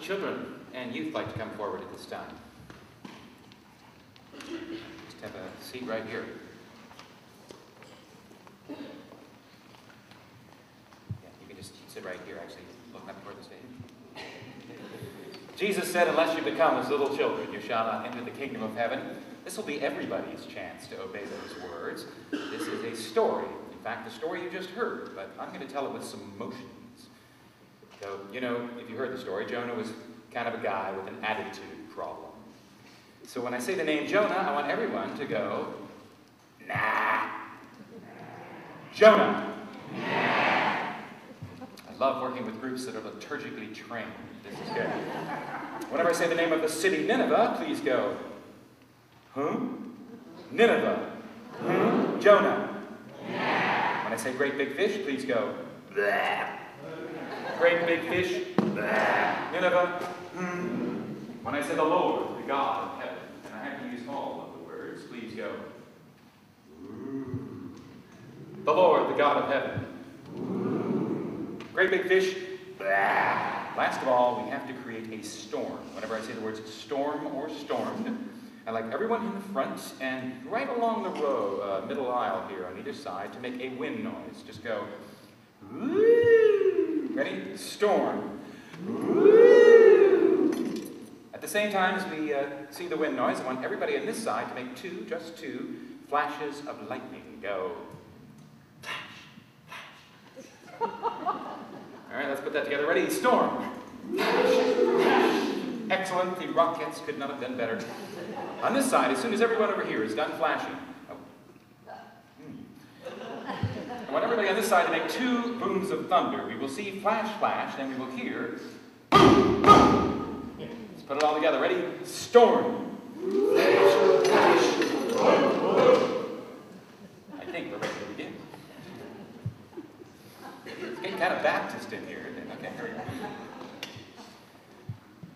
children and youth like to come forward at this time? Just have a seat right here. Yeah, you can just sit right here, actually, looking up toward the stage. Jesus said, unless you become as little children, you shall not enter the kingdom of heaven. This will be everybody's chance to obey those words. This is a story. In fact, the story you just heard, but I'm going to tell it with some emotions. So, you know, if you heard the story, Jonah was kind of a guy with an attitude problem. So when I say the name Jonah, I want everyone to go, nah. Jonah. Nah. I love working with groups that are liturgically trained. This is good. Whenever I say the name of the city Nineveh, please go, huh? Nineveh. Huh? Jonah. Nah. When I say great big fish, please go, bleh. Great big fish, bleh. Nineveh. When I say the Lord, the God of heaven, and I have to use all of the words, please go, ooh. The Lord, the God of heaven. Ooh. Great big fish, bleh. Last of all, we have to create a storm. Whenever I say the words storm or stormed, I'd like everyone in the front and right along the row, middle aisle here on either side to make a wind noise. Just go, woo. Ready? Storm. Woo. At the same time as we see the wind noise, I want everybody on this side to make just two flashes of lightning. Go. Flash, flash. All right, let's put that together. Ready? Storm. Excellent. The Rockettes could not have done better. On this side, as soon as everyone over here is done flashing, I want everybody on this side to make two booms of thunder. We will see flash, flash, then we will hear boom, boom. Let's put it all together. Ready? Storm. I think we're ready to begin. It's getting kind of Baptist in here. Okay, here we go.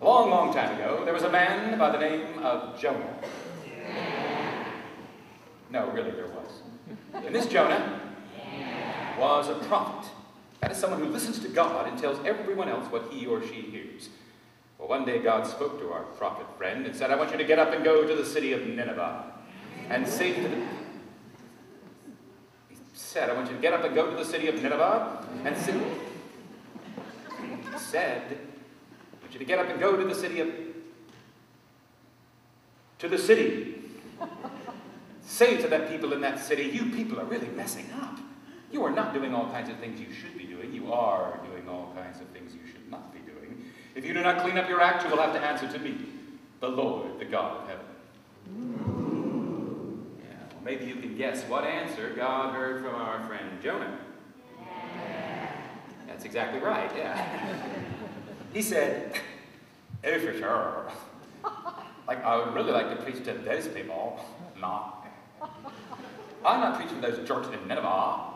A long, long time ago, there was a man by the name of Jonah. No, really, there was. And this Jonah was a prophet. That is someone who listens to God and tells everyone else what he or she hears. Well, one day God spoke to our prophet friend and said, I want you to get up and go to the city of Nineveh and say to the... He said, I want you to get up and go to the city of Nineveh and say... He said, I want you to get up and go to the city of... To the city. Say to that people in that city, you people are really messing up. You are not doing all kinds of things you should be doing. You are doing all kinds of things you should not be doing. If you do not clean up your act, you will have to answer to me, the Lord, the God of heaven. Yeah, well, maybe you can guess what answer God heard from our friend Jonah. That's exactly right, yeah. He said, oh, for sure. Like, I would really like to preach to those people. No. I'm not preaching to those jerks in Nineveh.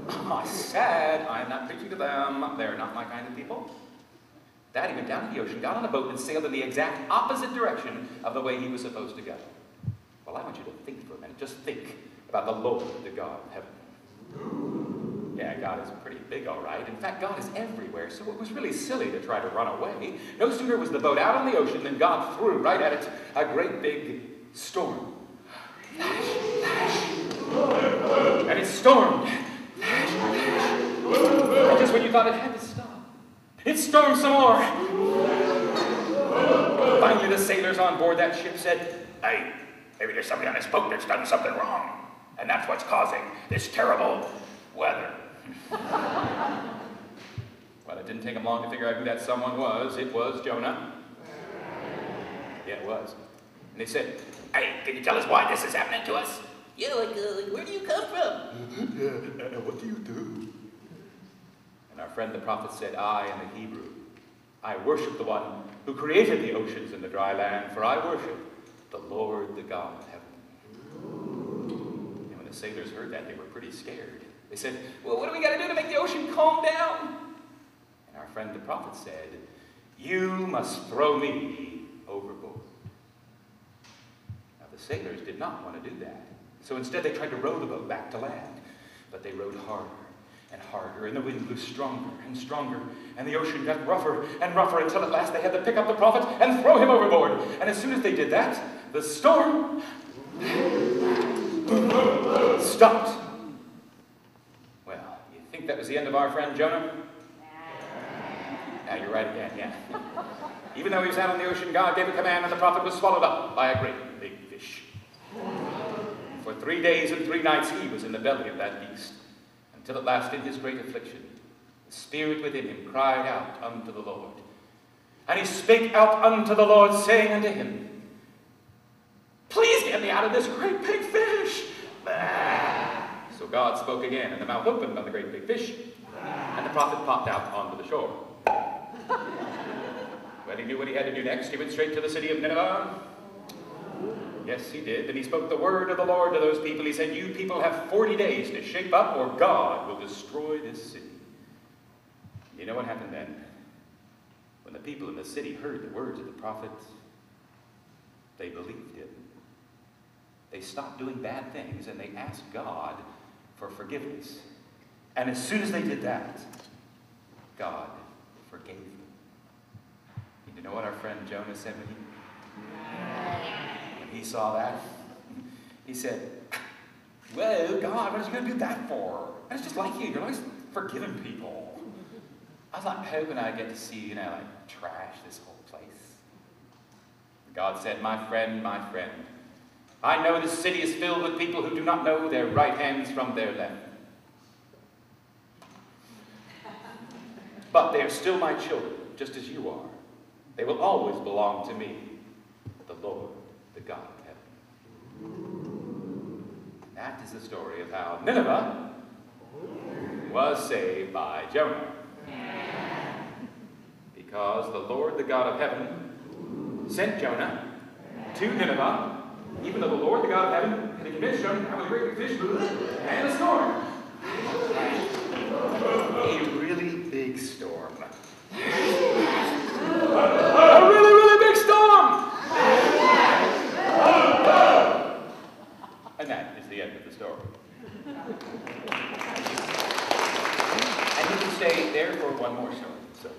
I said, I'm not preaching to them. They're not my kind of people. Daddy went down to the ocean, got on a boat, and sailed in the exact opposite direction of the way he was supposed to go. Well, I want you to think for a minute. Just think about the Lord, the God of heaven. Yeah, God is pretty big, all right. In fact, God is everywhere, so it was really silly to try to run away. No sooner was the boat out on the ocean than God threw right at it a great big storm. Flash, flash. And it stormed. Flash, flash. And just when you thought it had to stop, it stormed some more. Finally, the sailors on board that ship said, hey, maybe there's somebody on this boat that's done something wrong. And that's what's causing this terrible weather. Well, it didn't take them long to figure out who that someone was. It was Jonah. Yeah, it was. And they said, hey, can you tell us why this is happening to us? Yeah, like where do you come from? What do you do? And our friend the prophet said, I am a Hebrew. I worship the one who created the oceans and the dry land, for I worship the Lord, the God of heaven. And when the sailors heard that, they were pretty scared. They said, well, what do we got to do to make the ocean calm down? And our friend the prophet said, you must throw me overboard. Now the sailors did not want to do that. So instead they tried to row the boat back to land. But they rowed harder and harder, and the wind blew stronger and stronger, and the ocean got rougher and rougher until at last they had to pick up the prophet and throw him overboard. And as soon as they did that, the storm stopped. Well, you think that was the end of our friend Jonah? Now you're right again, yeah. Even though he was out on the ocean, God gave a command and the prophet was swallowed up by a great big fish. For 3 days and 3 nights he was in the belly of that beast, until at last in his great affliction, the spirit within him cried out unto the Lord. And he spake out unto the Lord, saying unto him, Please get me out of this great big fish. So God spoke again, and the mouth opened on the great big fish, and the prophet popped out onto the shore. Well, he knew what he had to do next. He went straight to the city of Nineveh. Yes, he did. And he spoke the word of the Lord to those people. He said, You people have 40 days to shape up, or God will destroy this city. You know what happened then? When the people in the city heard the words of the prophet, they believed him. They stopped doing bad things, and they asked God for forgiveness. And as soon as they did that, God forgave them. You know what our friend Jonah said when he saw that? He said, Well, God, what are you going to do that for? That's just like you. You're always forgiving people. I was like hoping I'd get to see, like trash this whole place. God said, My friend, I know this city is filled with people who do not know their right hands from their left. But they are still my children, just as you are. They will always belong to me, the Lord, the God of heaven. That is the story of how Nineveh was saved by Jonah. Because the Lord, the God of heaven, sent Jonah to Nineveh, even though the Lord, the God of heaven, had convinced Jonah to have a great fish and a storm. A really big storm. A really, really big storm! And that is the end of the story. And you can stay there for one more story. So.